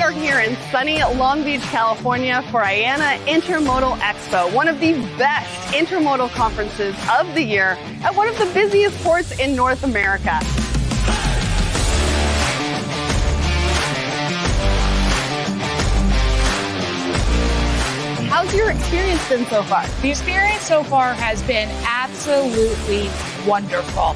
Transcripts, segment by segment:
are here in sunny Long Beach, California for IANA Intermodal Expo, one of the best intermodal conferences of the year at one of the busiest ports in North America. How's your experience been so far? The experience so far has been absolutely wonderful.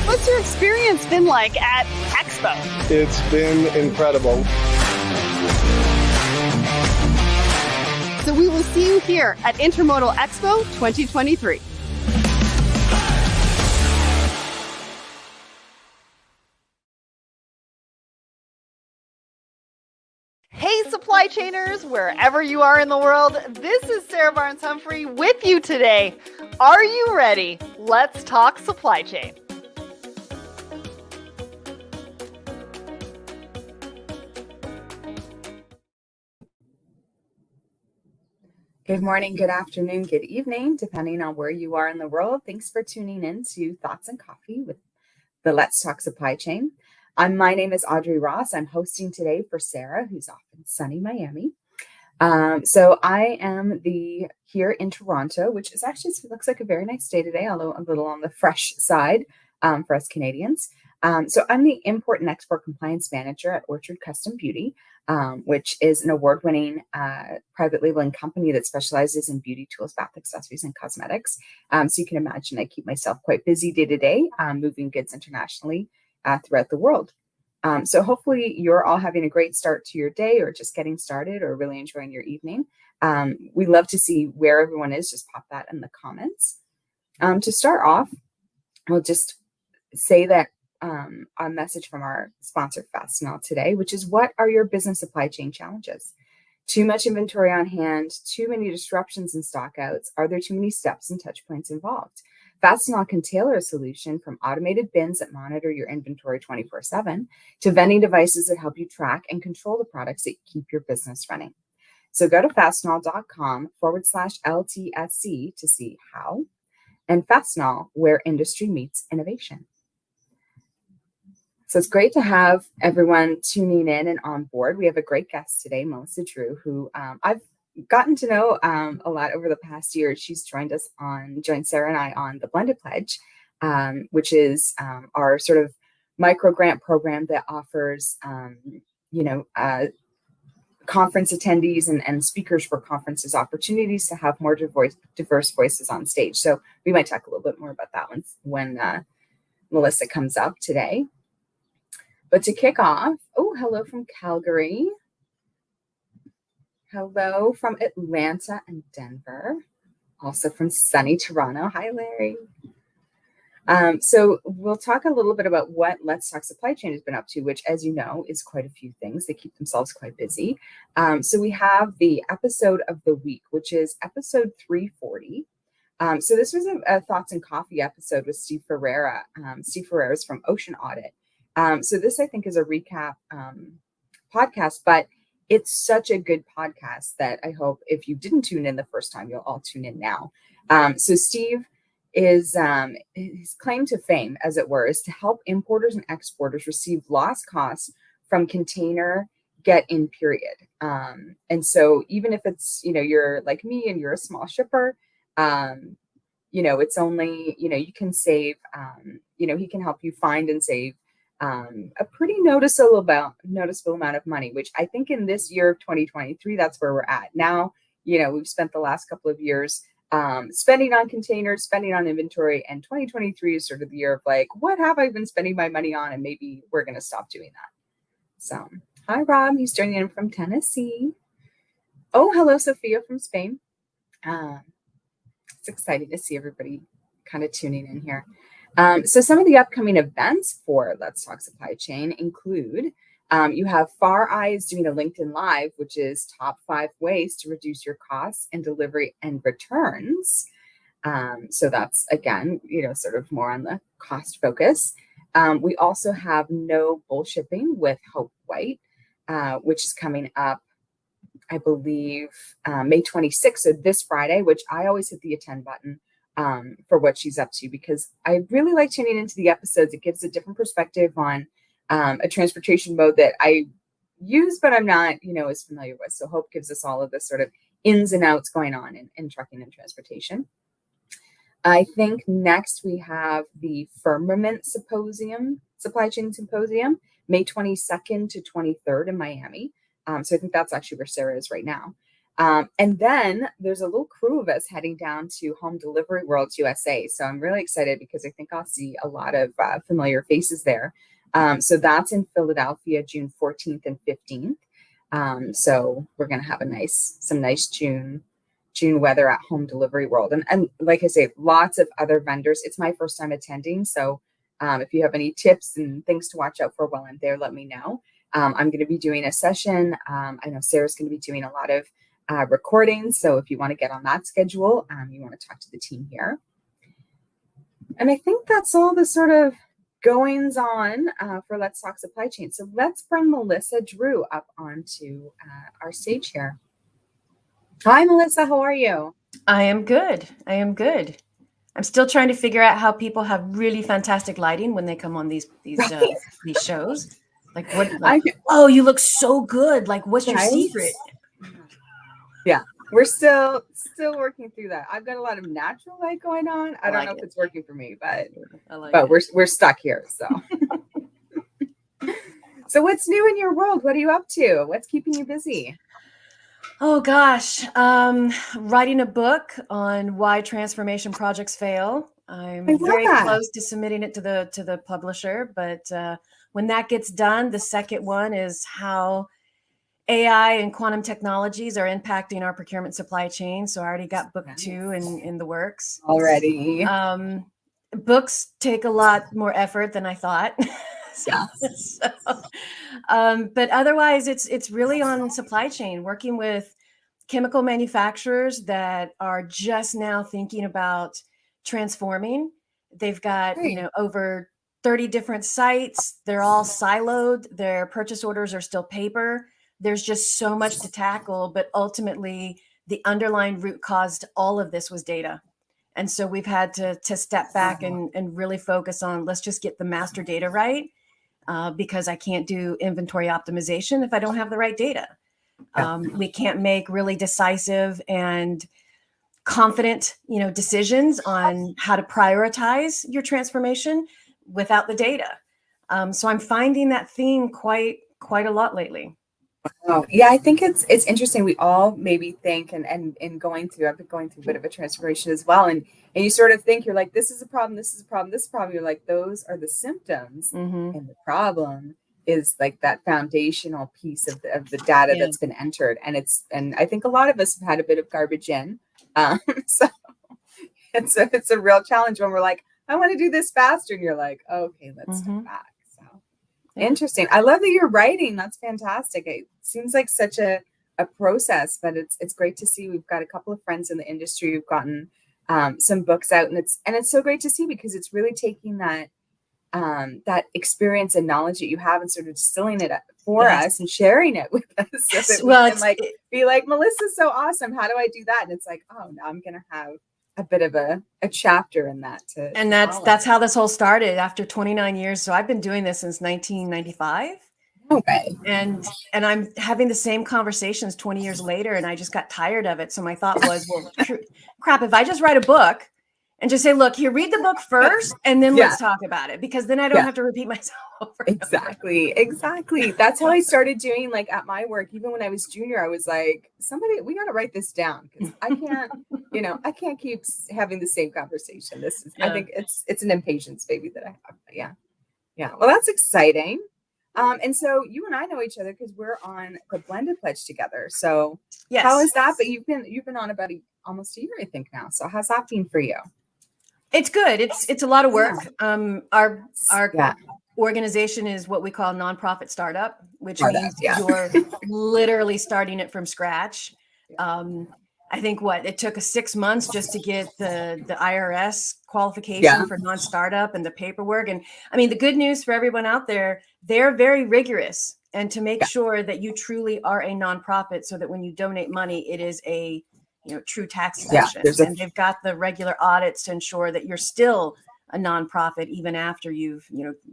What's your experience been like at Expo? It's been incredible. So we will see you here at Intermodal Expo 2023. Hey, supply chainers, wherever you are in the world, this is Sarah Barnes-Humphrey with you today. Are you ready? Let's talk supply chain. Good morning, good afternoon, good evening, depending on where you are in the world. Thanks for tuning in to Thoughts and Coffee with the Let's Talk Supply Chain. My name is Audrey Ross. I'm hosting today for Sarah, who's off in sunny Miami. So I am here in Toronto, which is actually looks like a very nice day today, although a little on the fresh side for us Canadians. So I'm the Import and Export Compliance Manager at Orchard Custom Beauty, which is an award-winning private labeling company that specializes in beauty tools, bath accessories, and cosmetics. So you can imagine I keep myself quite busy day to day, moving goods internationally throughout the world. So hopefully you're all having a great start to your day or just getting started or really enjoying your evening. We love to see where everyone is. Just pop that in the comments. To start off, we'll just say that a message from our sponsor Fastenal today, which is, what are your business supply chain challenges? Too much inventory on hand, too many disruptions in stockouts. Are there too many steps and touch points involved? Fastenal can tailor a solution from automated bins that monitor your inventory 24/7 to vending devices that help you track and control the products that keep your business running. So go to fastenal.com/LTSC to see how. And Fastenal, where industry meets innovation. So it's great to have everyone tuning in and on board. We have a great guest today, Melissa Drew, who I've gotten to know a lot over the past year. She's joined Sarah and I on the Blended Pledge, which is our sort of micro grant program that offers, conference attendees and speakers for conferences opportunities to have more diverse voices on stage. So we might talk a little bit more about that when Melissa comes up today. But to kick off, hello from Calgary. Hello from Atlanta and Denver. Also from sunny Toronto. Hi, Larry. So we'll talk a little bit about what Let's Talk Supply Chain has been up to, which, as you know, is quite a few things. They keep themselves quite busy. So we have the episode of the week, which is episode 340. So this was a Thoughts and Coffee episode with Steve Ferreira. Steve Ferreira is from Ocean Audit. So this, I think, is a recap podcast, but it's such a good podcast that I hope if you didn't tune in the first time, you'll all tune in now. So Steve is, his claim to fame, as it were, is to help importers and exporters receive lost costs from container get-in period. And so even if it's, you're like me and you're a small shipper, it's only, you can save, he can help you find and save a pretty noticeable amount of money, which I think in this year of 2023, that's where we're at. Now, we've spent the last couple of years spending on containers, spending on inventory, and 2023 is sort of the year of like, what have I been spending my money on? And maybe we're going to stop doing that. So, hi, Rob. He's joining in from Tennessee. Oh, hello, Sophia from Spain. It's exciting to see everybody kind of tuning in here. So some of the upcoming events for Let's Talk Supply Chain include, you have Far Eyes doing a LinkedIn Live, which is top 5 ways to reduce your costs in delivery and returns. So that's, again, sort of more on the cost focus. We also have No Bullshipping with Hope White, which is coming up, I believe, May 26th. So this Friday, which I always hit the attend button for what she's up to, because I really like tuning into the episodes. It gives a different perspective on a transportation mode that I use, but I'm not, as familiar with. So Hope gives us all of the sort of ins and outs going on in trucking and transportation. I think next we have the Firmament Symposium, Supply Chain Symposium, May 22nd to 23rd in Miami. So I think that's actually where Sarah is right now. And then there's a little crew of us heading down to Home Delivery World USA. So I'm really excited because I think I'll see a lot of familiar faces there. So that's in Philadelphia, June 14th and 15th. So we're going to have some nice June weather at Home Delivery World. And like I say, lots of other vendors. It's my first time attending. So if you have any tips and things to watch out for while I'm there, let me know. I'm going to be doing a session. I know Sarah's going to be doing a lot of recordings. So if you want to get on that schedule, you want to talk to the team here. And I think that's all the sort of goings on for Let's Talk Supply Chain. So let's bring Melissa Drew up onto our stage here. Hi, Melissa. How are you? I am good. I'm still trying to figure out how people have really fantastic lighting when they come on these shows. Like what? Oh, you look so good. Like, what's your secret? Yeah, we're still working through that. I've got a lot of natural light going on. I don't know if it's working for me, but we're stuck here. So, so what's new in your world? What are you up to? What's keeping you busy? Oh gosh, writing a book on why transformation projects fail. I'm very close to submitting it to the publisher, but when that gets done, the second one is how AI and quantum technologies are impacting our procurement supply chain. So I already got book 2 in the works already. Books take a lot more effort than I thought. But otherwise, it's really on supply chain, working with chemical manufacturers that are just now thinking about transforming. They've got over 30 different sites. They're all siloed. Their purchase orders are still paper. There's just so much to tackle, but ultimately the underlying root cause to all of this was data. And so we've had to step back and really focus on, let's just get the master data right, because I can't do inventory optimization if I don't have the right data. We can't make really decisive and confident, decisions on how to prioritize your transformation without the data. So I'm finding that theme quite a lot lately. Oh, yeah, I think it's interesting. We all maybe think, and I've been going through a bit of a transformation as well. And you sort of think, you're like, this is a problem, this is a problem, this is a problem. You're like, those are the symptoms. And the problem is like that foundational piece of the data that's been entered. And I think a lot of us have had a bit of garbage in. So it's a real challenge when we're like, I want to do this faster. And you're like, okay, let's step back. Interesting. I love that you're writing. That's fantastic. It seems like such a process, but it's great to see. We've got a couple of friends in the industry who've gotten some books out, and it's so great to see, because it's really taking that experience and knowledge that you have and sort of distilling it for us and sharing it with us, so that we can be like, Melissa's so awesome. How do I do that? And it's like, oh, now I'm gonna have a bit of a chapter in that and that's how this whole started after 29 years. So I've been doing this since 1995. Okay. And I'm having the same conversations 20 years later, and I just got tired of it. So my thought was, well, crap, if I just write a book and just say, look, here, read the book first, and then let's talk about it, because then I don't have to repeat myself over. Exactly. That's how I started doing, like, at my work. Even when I was junior, I was like, we got to write this down, because I can't, I can't keep having the same conversation. I think it's an impatience maybe that I have. But yeah. Well, that's exciting. And so you and I know each other because we're on the Blended Pledge together. So how is that? But you've been on about almost a year, I think, now. So how's that been for you? It's good. It's a lot of work. Our organization is what we call nonprofit startup, which means you're literally starting it from scratch. I think it took us 6 months just to get the IRS qualification for non-startup and the paperwork. And I mean, the good news for everyone out there, they're very rigorous, and to make sure that you truly are a nonprofit, so that when you donate money, it is a true tax Yeah, exemptions, and they've got the regular audits to ensure that you're still a nonprofit even after you've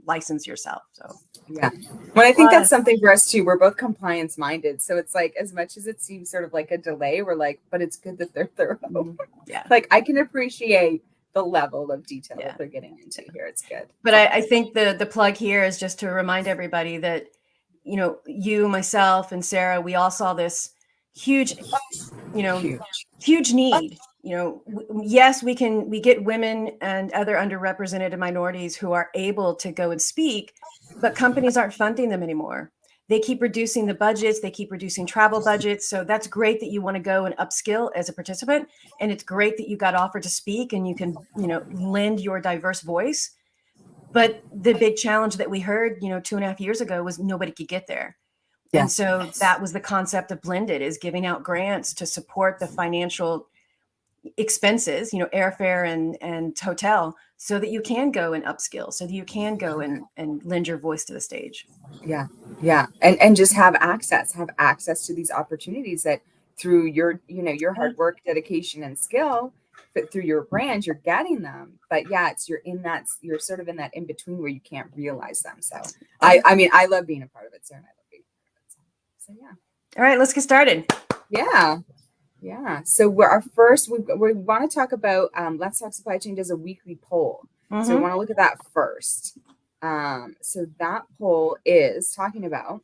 licensed yourself. So yeah, well, I think that's something for us too. We're both compliance minded, so it's like, as much as it seems sort of like a delay, we're like, but it's good that they're thorough. Yeah, like I can appreciate the level of detail that they're getting into here. It's good. But I think the plug here is just to remind everybody that you, myself, and Sarah, we all saw this huge need. Yes, we get women and other underrepresented minorities who are able to go and speak, but companies aren't funding them anymore. They keep reducing the budgets. They keep reducing travel budgets. So that's great that you want to go and upskill as a participant. And it's great that you got offered to speak and you can, lend your diverse voice. But the big challenge that we heard, 2.5 years ago was nobody could get there. Yeah. And so that was the concept of Blended, is giving out grants to support the financial expenses, airfare and hotel, so that you can go and upskill, so that you can go and lend your voice to the stage. Yeah. Yeah. And just have access to these opportunities that through your, your hard work, dedication, and skill, but through your brand, you're getting them. But yeah, you're sort of in that in between where you can't realize them. So I mean, I love being a part of it, Sarah, and I love being a part of it. So yeah. All right, let's get started. Yeah. Yeah. So we want to talk about, Let's Talk Supply Chain does a weekly poll. Mm-hmm. So we want to look at that first. So that poll is talking about,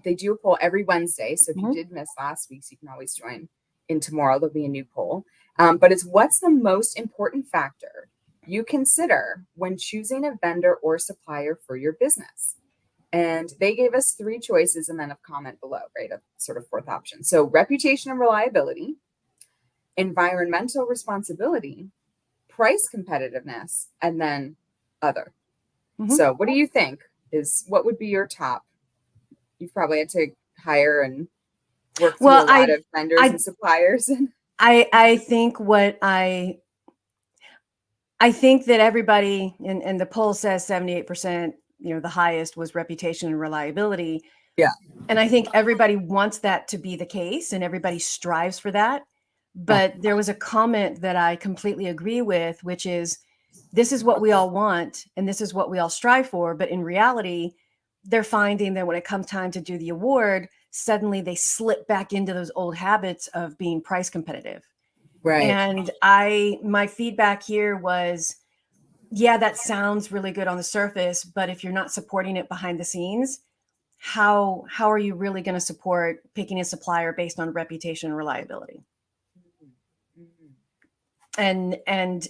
they do a poll every Wednesday. So if you did miss last week's, you can always join in tomorrow. There'll be a new poll. But it's, what's the most important factor you consider when choosing a vendor or supplier for your business? And they gave us 3 choices and then a comment below, right? A sort of fourth option. So reputation and reliability, environmental responsibility, price competitiveness, and then other. Mm-hmm. So what do you think what would be your top? You've probably had to hire and work through a lot of vendors and suppliers. I think I think that everybody, and the poll says 78%, the highest was reputation and reliability. Yeah. And I think everybody wants that to be the case and everybody strives for that. But there was a comment that I completely agree with, which is, this is what we all want and this is what we all strive for. But in reality, they're finding that when it comes time to do the award, suddenly they slip back into those old habits of being price competitive. Right. And my feedback here was, yeah, that sounds really good on the surface, but if you're not supporting it behind the scenes, how are you really going to support picking a supplier based on reputation and reliability? And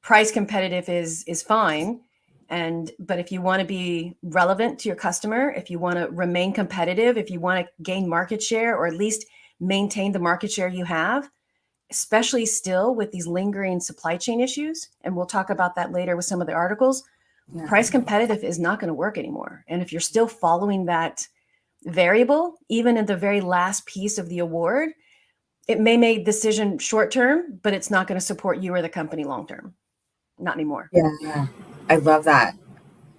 price competitive is fine. But if you want to be relevant to your customer, if you want to remain competitive, if you want to gain market share, or at least maintain the market share you have, especially still with these lingering supply chain issues, and we'll talk about that later with some of the articles, price competitive is not going to work anymore. And if you're still following that variable, even in the very last piece of the award, it may make decision short term, but it's not going to support you or the company long term. Not anymore. Yeah, I love that.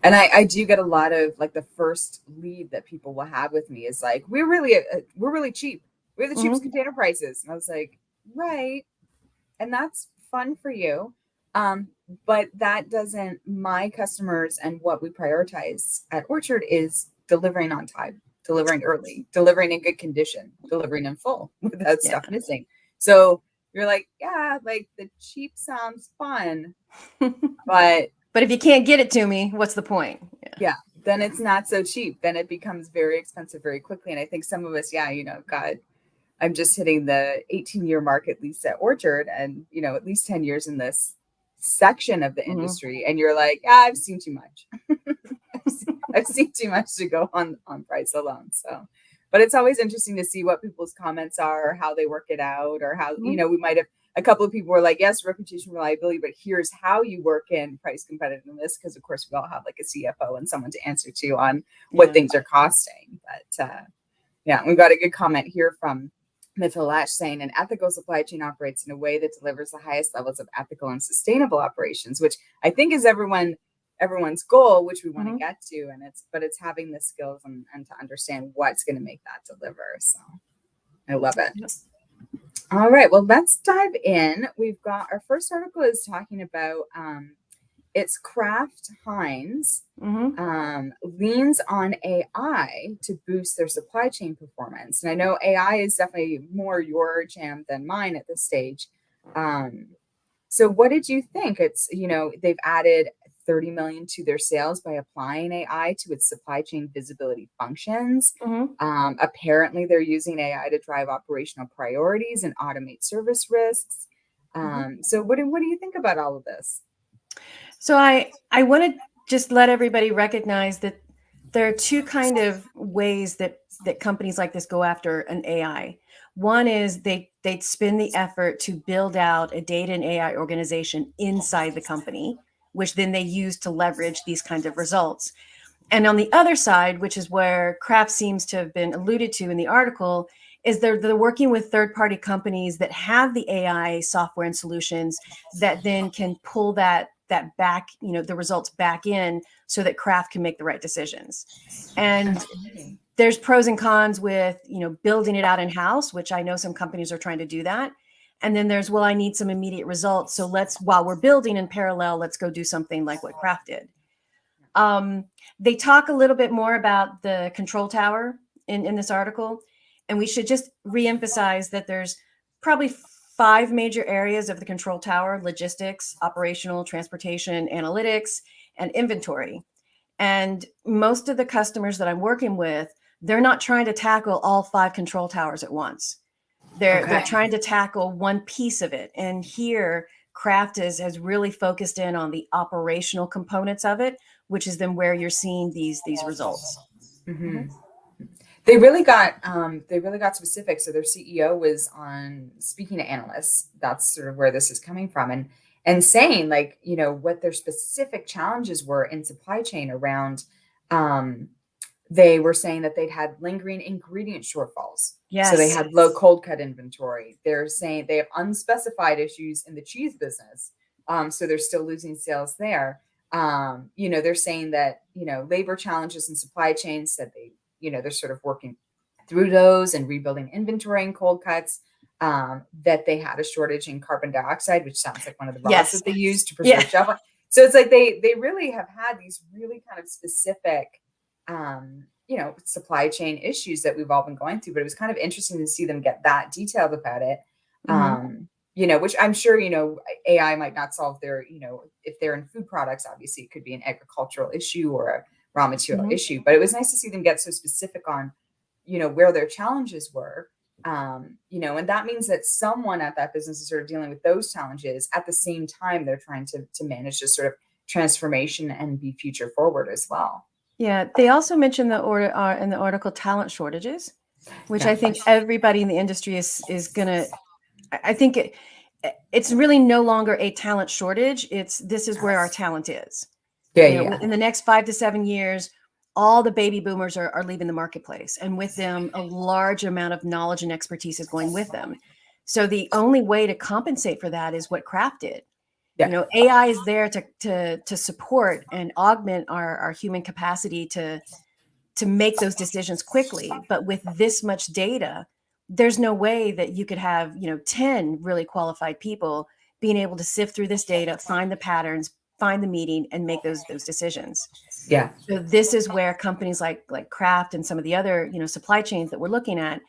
And I do get a lot of, like, the first lead that people will have with me is like, we're really cheap. We have the cheapest container prices. And I was like, right. And that's fun for you. But that doesn't, my customers and what we prioritize at Orchard is delivering on time, delivering early, delivering in good condition, delivering in full without stuff missing. So you're like, yeah, like the cheap sounds fun, but if you can't get it to me, what's the point? Yeah. Then it's not so cheap. Then it becomes very expensive very quickly. And I think some of us, God, I'm just hitting the 18-year mark at least at Orchard, and at least 10 years in this section of the industry. And you're like, I've seen too much. I've seen too much to go on price alone. So, but it's always interesting to see what people's comments are, or how they work it out, or how, we might have a couple of people were like, yes, reputation, reliability, but here's how you work in price competitiveness. Because of course we all have like a CFO and someone to answer to on what things are costing. But we've got a good comment here from Mithilash saying, an ethical supply chain operates in a way that delivers the highest levels of ethical and sustainable operations, which I think is everyone's goal, which we want to get to. And it's having the skills and to understand what's going to make that deliver. So I love it. All right, well, let's dive in. We've got our first article is talking about it's Kraft Heinz leans on AI to boost their supply chain performance. And I know AI is definitely more your jam than mine at this stage. So what did you think? It's, they've added 30 million to their sales by applying AI to its supply chain visibility functions. Apparently they're using AI to drive operational priorities and automate service risks. So what do you think about all of this? So I want to just let everybody recognize that there are two kind of ways that companies like this go after an AI. One is they'd spend the effort to build out a data and AI organization inside the company, which then they use to leverage these kinds of results. And on the other side, which is where Kraft seems to have been alluded to in the article, is they're working with third-party companies that have the AI software and solutions that then can pull that back, the results back in so that Kraft can make the right decisions. And there's pros and cons with, building it out in-house, which I know some companies are trying to do that. And then there's, well, I need some immediate results. So while we're building in parallel, let's go do something like what Kraft did. They talk a little bit more about the control tower in this article. And we should just reemphasize that there's probably 5 major areas of the control tower: logistics, operational, transportation, analytics, and inventory. And most of the customers that I'm working with, they're not trying to tackle all 5 control towers at once. They're trying to tackle one piece of it. And here, Kraft has really focused in on the operational components of it, which is then where you're seeing these results. They really got specific. So their CEO was on speaking to analysts. That's sort of where this is coming from, and saying, like, what their specific challenges were in supply chain around. They were saying that they'd had lingering ingredient shortfalls. Yes. So they had low cold cut inventory. They're saying they have unspecified issues in the cheese business. So they're still losing sales there. They're saying that, labor challenges in supply chains, that they're sort of working through those and rebuilding inventory and cold cuts, that they had a shortage in carbon dioxide, which sounds like one of the raws that they use to preserve shelf life. So it's like they really have had these really kind of specific, supply chain issues that we've all been going through. But it was kind of interesting to see them get that detailed about it. Which I'm sure, AI might not solve their, if they're in food products, obviously it could be an agricultural issue or a raw material issue, but it was nice to see them get so specific on, where their challenges were, and that means that someone at that business is sort of dealing with those challenges at the same time they're trying to manage this sort of transformation and be future forward as well. Yeah, they also mentioned in the article talent shortages, which I think everybody in the industry is gonna. I think it's really no longer a talent shortage. This is where our talent is. In the next 5 to 7 years, all the baby boomers are leaving the marketplace, and with them, a large amount of knowledge and expertise is going with them. So the only way to compensate for that is what Kraft did. AI is there to support and augment our human capacity to make those decisions quickly. But with this much data, there's no way that you could have 10 really qualified people being able to sift through this data, find the patterns, find the meeting, and make those decisions. Yeah. So this is where companies like Kraft and some of the other supply chains that we're looking at,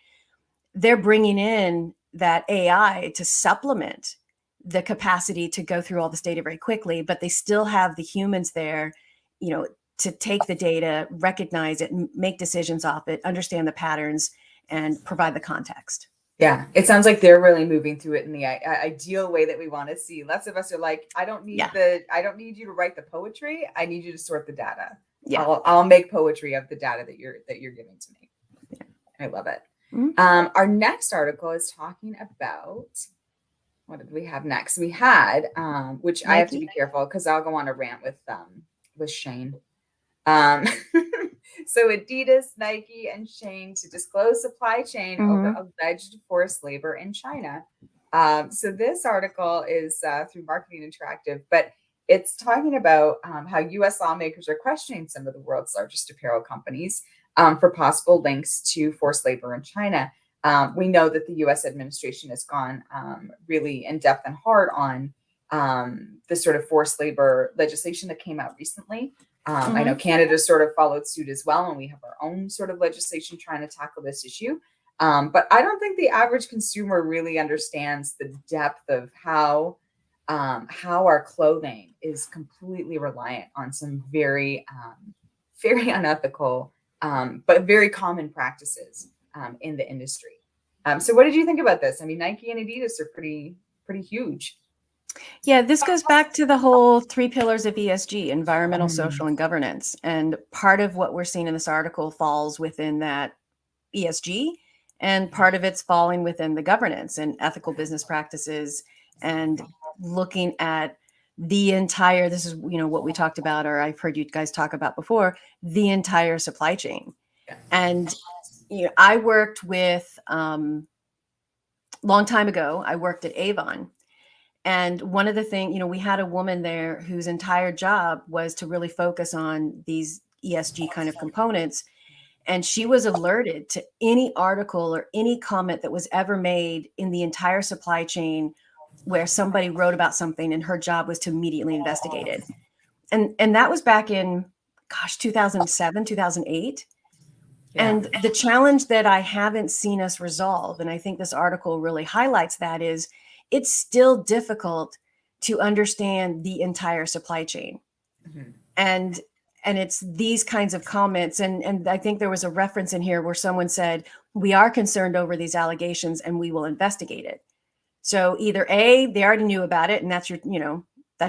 they're bringing in that AI to supplement the capacity to go through all this data very quickly, but they still have the humans there, to take the data, recognize it, make decisions off it, understand the patterns, and provide the context. Yeah, it sounds like they're really moving through it in the ideal way that we want to see. Lots of us are like, I don't need you to write the poetry. I need you to sort the data. Yeah. I'll make poetry of the data that you're giving to me. Yeah. I love it. Our next article is talking about, what did we have next? We had, which Nike? I have to be careful because I'll go on a rant with Shane. So Adidas, Nike, and Shane to disclose supply chain over alleged forced labor in China. So this article is through Marketing Interactive, but it's talking about how U.S. lawmakers are questioning some of the world's largest apparel companies for possible links to forced labor in China. We know that the U.S. administration has gone really in depth and hard on the sort of forced labor legislation that came out recently. I know Canada sort of followed suit as well, and we have our own sort of legislation trying to tackle this issue. But I don't think the average consumer really understands the depth of how our clothing is completely reliant on some very, very unethical, but very common practices in the industry. So what did you think about this? I mean, Nike and Adidas are pretty huge. Yeah, this goes back to the whole 3 pillars of ESG: environmental, social, and governance. And part of what we're seeing in this article falls within that ESG, and part of it's falling within the governance and ethical business practices, and looking at the entire, this is, what we talked about, or I've heard you guys talk about before, the entire supply chain. And, I worked with, long time ago, I worked at Avon. And one of the things, we had a woman there whose entire job was to really focus on these ESG kind of components. And she was alerted to any article or any comment that was ever made in the entire supply chain where somebody wrote about something, and her job was to immediately investigate it. And that was back in, 2007, 2008. Yeah. And the challenge that I haven't seen us resolve, and I think this article really highlights that, is it's still difficult to understand the entire supply chain. And it's these kinds of comments. And I think there was a reference in here where someone said, we are concerned over these allegations and we will investigate it. So either A, they already knew about it and that's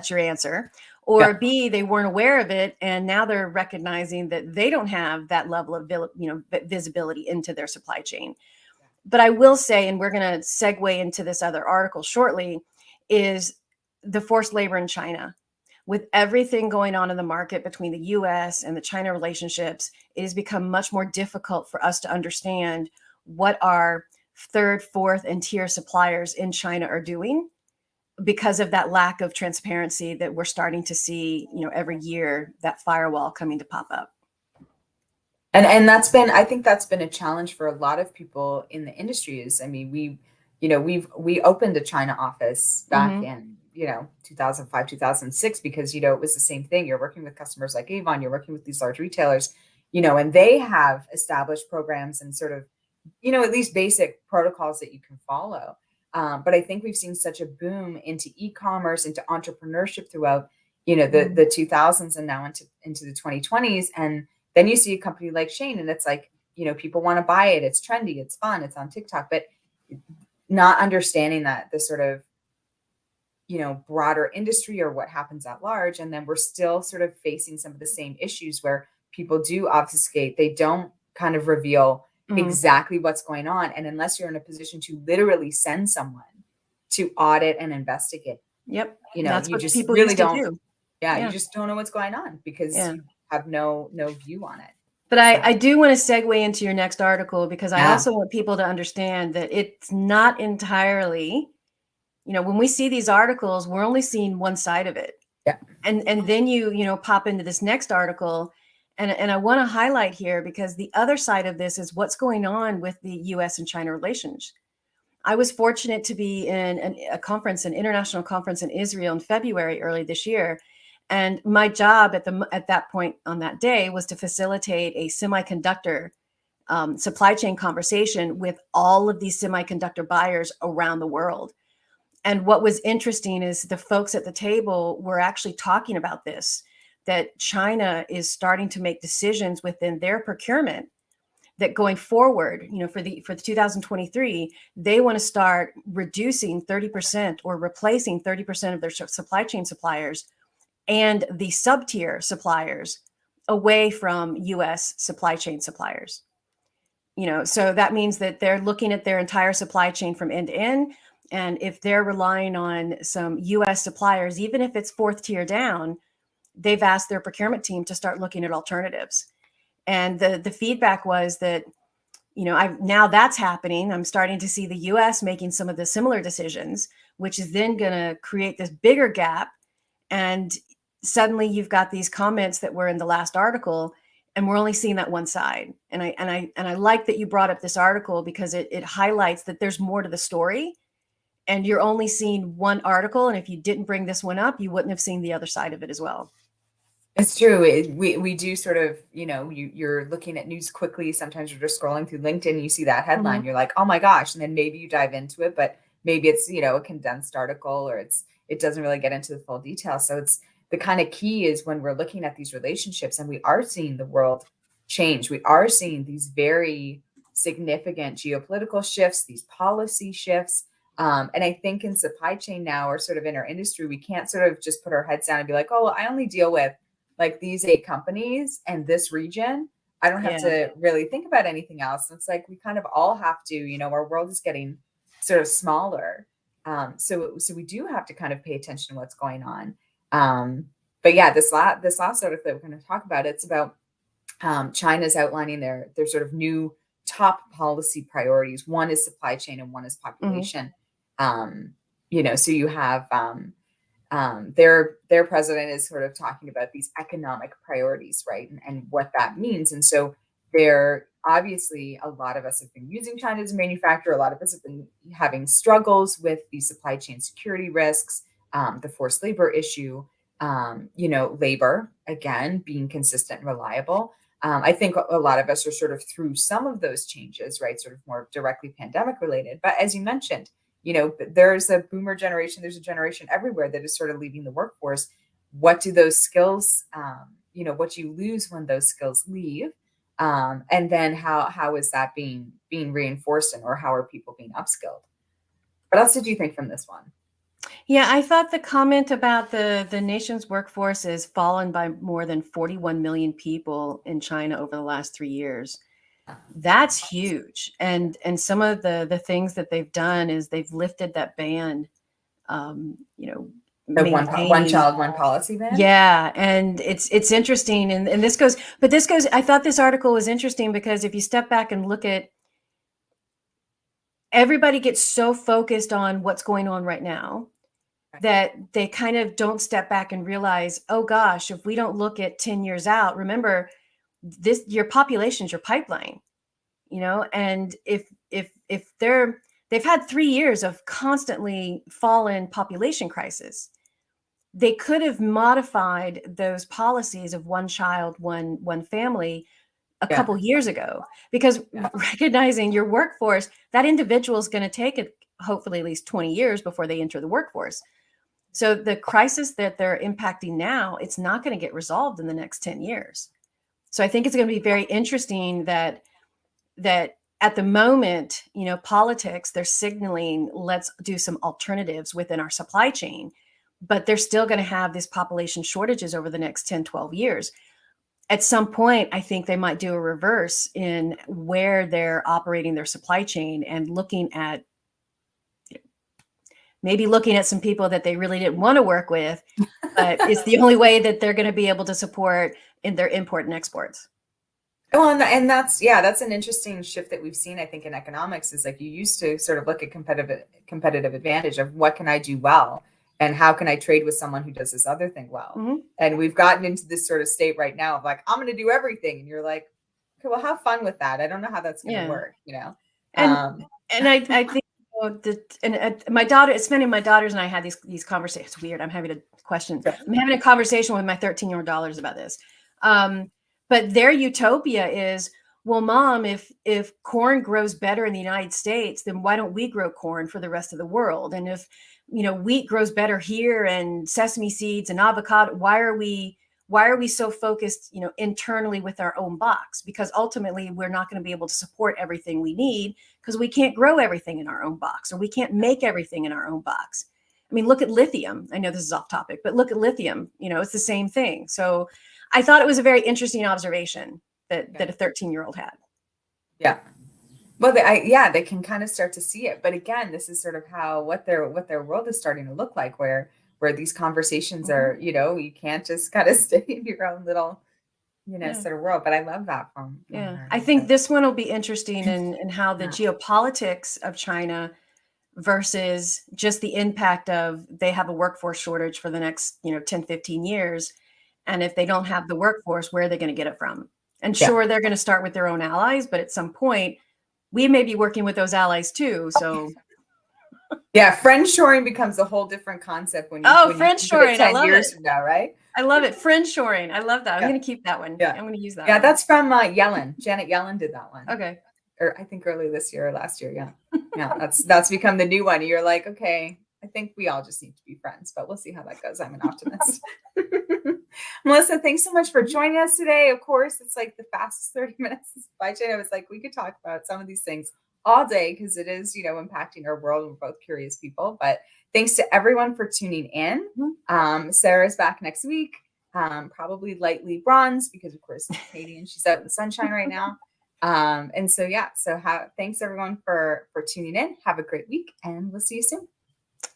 your answer, or B, they weren't aware of it and now they're recognizing that they don't have that level of visibility into their supply chain. But I will say, and we're going to segue into this other article shortly, is the forced labor in China. With everything going on in the market between the US and the China relationships, it has become much more difficult for us to understand what our third, fourth, and tier suppliers in China are doing because of that lack of transparency that we're starting to see, every year, that firewall coming to pop up. And I think that's been a challenge for a lot of people in the industry. I mean, we opened a China office back in, 2005, 2006, because, it was the same thing. You're working with customers like Avon, you're working with these large retailers, and they have established programs and sort of, at least basic protocols that you can follow. But I think we've seen such a boom into e-commerce, into entrepreneurship throughout, the 2000s and now into the 2020s. And then you see a company like Shane and it's like, people want to buy it. It's trendy. It's fun. It's on TikTok, but not understanding that the sort of, broader industry or what happens at large. And then we're still sort of facing some of the same issues where people do obfuscate. They don't kind of reveal exactly what's going on. And unless you're in a position to literally send someone to audit and investigate, that's you what just people really used to don't. do. You just don't know what's going on because you have no view on it. But I do want to segue into your next article because I also want people to understand that it's not entirely, when we see these articles, we're only seeing one side of it. Yeah. And then you pop into this next article. And I want to highlight here because the other side of this is what's going on with the US and China relations. I was fortunate to be in a conference, an international conference in Israel in February early this year. And my job at that point on that day was to facilitate a semiconductor supply chain conversation with all of these semiconductor buyers around the world. And what was interesting is the folks at the table were actually talking about this, that China is starting to make decisions within their procurement that going forward, for the 2023, they want to start reducing 30% or replacing 30% of their supply chain suppliers and the sub-tier suppliers away from US supply chain suppliers. So that means that they're looking at their entire supply chain from end to end. And if they're relying on some US suppliers, even if it's fourth tier down, they've asked their procurement team to start looking at alternatives. And the feedback was that, now that's happening. I'm starting to see the US making some of the similar decisions, which is then going to create this bigger gap. And suddenly you've got these comments that were in the last article and we're only seeing that one side. And I like that you brought up this article, because it highlights that there's more to the story, and you're only seeing one article. And if you didn't bring this one up, you wouldn't have seen the other side of it as well. It's true. We do sort of, you're looking at news quickly. Sometimes you're just scrolling through LinkedIn, you see that headline, you're like, oh my gosh. And then maybe you dive into it, but maybe it's, a condensed article, or it doesn't really get into the full detail. So it's the kind of key is when we're looking at these relationships and we are seeing the world change. We are seeing these very significant geopolitical shifts, these policy shifts. And I think in supply chain now, or sort of in our industry, we can't sort of just put our heads down and be like, oh, well, I only deal with like these 8 companies and this region. I don't have to really think about anything else. It's like we kind of all have to, our world is getting sort of smaller. So we do have to kind of pay attention to what's going on. But yeah, this last article that we're going to talk about, it's about China's outlining their sort of new top policy priorities. One is supply chain and one is population. So you have their president is sort of talking about these economic priorities, right? And what that means. And so there, obviously, a lot of us have been using China as a manufacturer. A lot of us have been having struggles with the supply chain security risks, the forced labor issue, labor, again, being consistent and reliable. I think a lot of us are sort of through some of those changes, right? Sort of more directly pandemic related. But as you mentioned, there's a boomer generation, there's a generation everywhere that is sort of leaving the workforce. What do those skills, what do you lose when those skills leave? And then how is that being reinforced, or how are people being upskilled? What else did you think from this one? Yeah, I thought the comment about the nation's workforce has fallen by more than 41 million people in China over the last 3 years. That's huge. And some of the things that they've done is they've lifted that ban, The one child, one policy ban? Yeah. And it's interesting. And this goes, I thought this article was interesting because if you step back and look at, everybody gets so focused on what's going on right now that they kind of don't step back and realize, oh gosh, if we don't look at 10 years out, remember your population's your pipeline, and if they've had 3 years of constantly fallen population crisis, they could have modified those policies of one child, one family a couple years ago, because recognizing your workforce, that individual is going to take hopefully at least 20 years before they enter the workforce. So the crisis that they're impacting now, it's not going to get resolved in the next 10 years. So I think it's going to be very interesting that at the moment, politics, they're signaling, let's do some alternatives within our supply chain, but they're still going to have these population shortages over the next 10, 12 years. At some point, I think they might do a reverse in where they're operating their supply chain and looking at some people that they really didn't want to work with, but it's the only way that they're going to be able to support in their import and exports. Well, and that's an interesting shift that we've seen, I think, in economics, is like you used to sort of look at competitive advantage of what can I do well and how can I trade with someone who does this other thing well. Mm-hmm. And we've gotten into this sort of state right now of like, I'm going to do everything. And you're like, okay, well, have fun with that. I don't know how that's going to work, And I think, my daughter, spending my daughters and I had these conversations. It's weird. I'm having a conversation with my 13-year-old daughters about this. But their utopia is, well, Mom, if corn grows better in the United States, then why don't we grow corn for the rest of the world? And if, wheat grows better here and sesame seeds and avocado, why are we so focused, internally with our own box? Because ultimately we're not going to be able to support everything we need because we can't grow everything in our own box, or we can't make everything in our own box. I mean, look at lithium. I know this is off topic, but look at lithium, it's the same thing. So I thought it was a very interesting observation that a 13-year-old had. Yeah. Well, they can kind of start to see it. But again, this is sort of what their world is starting to look like, where these conversations are, you can't just kind of stay in your own little, sort of world. But I love that from her. I think this one will be interesting in how the geopolitics of China versus just the impact of they have a workforce shortage for the next, 10, 15 years. And if they don't have the workforce, where are they going to get it from? And sure, they're going to start with their own allies, but at some point, we may be working with those allies too. So yeah, friend shoring becomes a whole different concept when friend shoring, 10 years from now, right? I love it. Friend shoring. I love that. I'm Yeah. going to keep that one. Yeah. I'm going to use that. Yeah, one. that's from Yellen. Janet Yellen did that one. Okay. Or I think early this year or last year. Yeah. Yeah. That's become the new one. You're like, okay, I think we all just need to be friends, but we'll see how that goes. I'm an optimist. Melissa, thanks so much for joining us today. Of course, it's like the fastest 30 minutes of supply chain. I was like, we could talk about some of these things all day because it is, impacting our world. We're both curious people, but thanks to everyone for tuning in. Sarah's back next week. Probably lightly bronzed because of course she's Canadian. She's out in the sunshine right now. And so thanks everyone for tuning in. Have a great week and we'll see you soon.